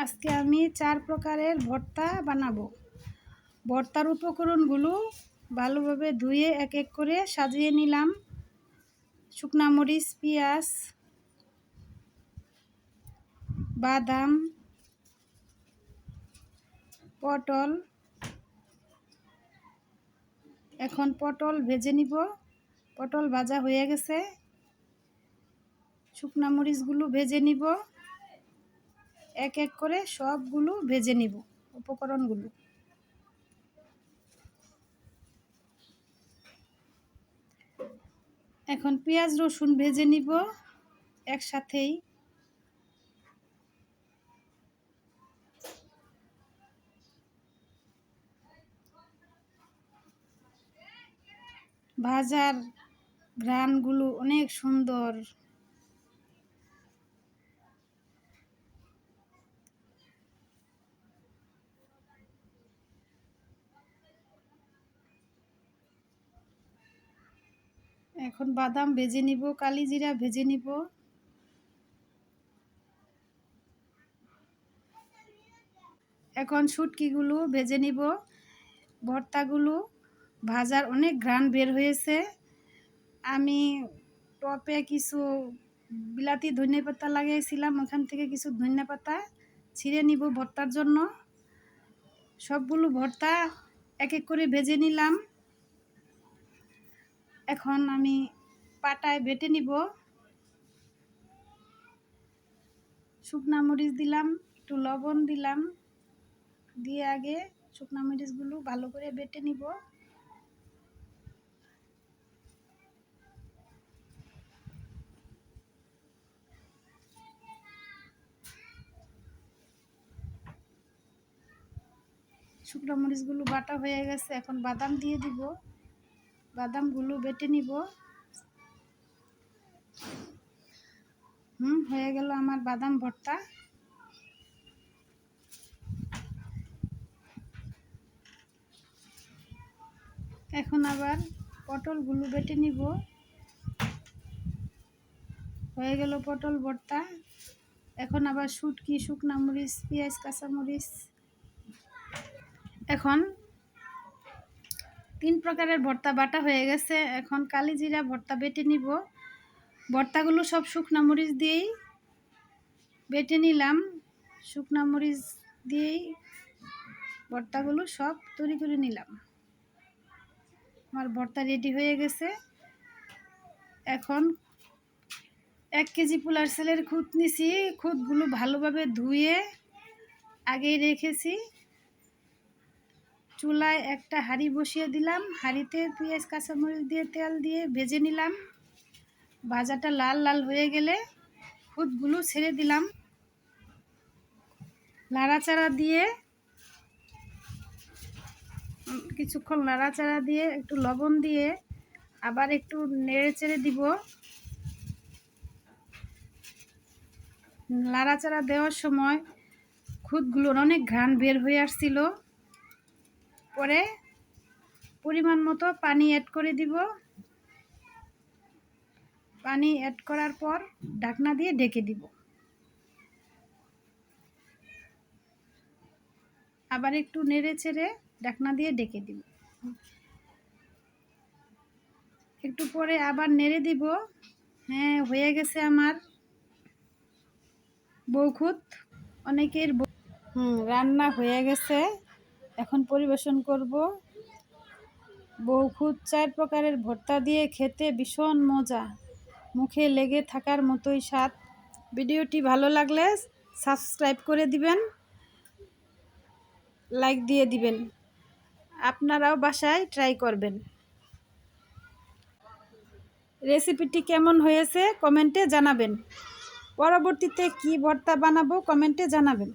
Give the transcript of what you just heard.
আজকে আমি 4 প্রকারের ভর্তা বানাবো। ভর্তার উপকরণগুলো ভালোভাবে ধুয়ে এক এক করে সাজিয়ে নিলাম। শুকনা মরিচ, পেঁয়াজ, বাদাম, পটল। এখন পটল ভেজে নিব। পটল ভাজা হয়ে গেছে। শুকনা মরিচগুলো ভেজে নিব। এক এক করে সবগুলো ভেজে নিব উপকরণগুলো। এখন পেঁয়াজ রসুন ভেজে নিব একসাথেই। ভাজার ঘ্রাণগুলো অনেক সুন্দর। এখন বাদাম ভেজে নিব, কালি জিরা ভেজে নিব। এখন শুটকিগুলো ভেজে নিব। ভর্তাগুলো ভাজার অনেক ঘ্রাণ বের হয়েছে। আমি টপে কিছু বিলাতি ধনেপাতা লাগিয়েছিলাম, ওখান থেকে কিছু ধনেপাতা ছিঁড়ে নিব ভর্তার জন্য। সবগুলো ভর্তা এক এক করে ভেজে নিলাম। এখন আমি পাটায় বেটে নিব। শুকনা মরিচ দিলাম, একটু লবণ দিলাম, দিয়ে আগে শুকনা মরিচগুলো ভালো করে বেটে নিব। শুকনো মরিচগুলো বাটা হয়ে গেছে। এখন বাদাম দিয়ে দিব। বাদামগুলো বেটে নিব। হয়ে গেল আমার বাদাম ভর্তা। এখন আবার পটলগুলো বেটে নিব। হয়ে গেল পটল ভর্তা। এখন আবার শুটকি, শুকনা মরিচ, পেঁয়াজ, কাঁচামরিচ। এখন 3 প্রকারের ভর্তা বাটা হয়ে গেছে। এখন কালি জিরা ভর্তা বেটে নিব। ভর্তাগুলো সব শুকনা মরিচ দিয়েই বেটে নিলাম। শুকনা মরিচ দিয়েই ভর্তাগুলো সব তৈরি করে নিলাম। আমার ভর্তা রেডি হয়ে গেছে। এখন 1 কেজি পোলার চালের খুদ নিছি। খুদগুলো ভালোভাবে ধুয়ে আগেই রেখেছি। চুলায় একটা হাঁড়ি বসিয়ে দিলাম। হাঁড়িতে পেঁয়াজ, কাঁচামরিচ দিয়ে তেল দিয়ে ভেজে নিলাম। ভাজাটা লাল লাল হয়ে গেলে খুদগুলো ছেড়ে দিলাম। নাড়াচাড়া দিয়ে কিছুক্ষণ নাড়াচাড়া দিয়ে একটু লবণ দিয়ে আবার একটু নেড়ে চেড়ে দিব। নাড়াচাড়া দেওয়ার সময় খুদগুলোর অনেক ঘ্রাণ বের হয়ে আসছিল। পরে পরিমাণ মতো পানি অ্যাড করে দিব। পানি অ্যাড করার পর ঢাকনা দিয়ে ঢেকে দিব। আবার একটু নেড়ে চেড়ে ঢাকনা দিয়ে ঢেকে দিব। একটু পরে আবার নেড়ে দিব। হ্যাঁ, হয়ে গেছে আমার বউখুদ। অনেকের রান্না হয়ে গেছে। এখন পরিবেশন করব। বউখুদ 4 প্রকারের ভর্তা দিয়ে খেতে ভীষণ মজা, মুখে লেগে থাকার মতোই স্বাদ। ভিডিওটি ভালো লাগলে সাবস্ক্রাইব করে দিবেন, লাইক দিয়ে দিবেন। আপনারাও বাসায় ট্রাই করবেন। রেসিপিটি কেমন হয়েছে কমেন্টে জানাবেন। পরবর্তীতে কি ভর্তা বানাবো কমেন্টে জানাবেন।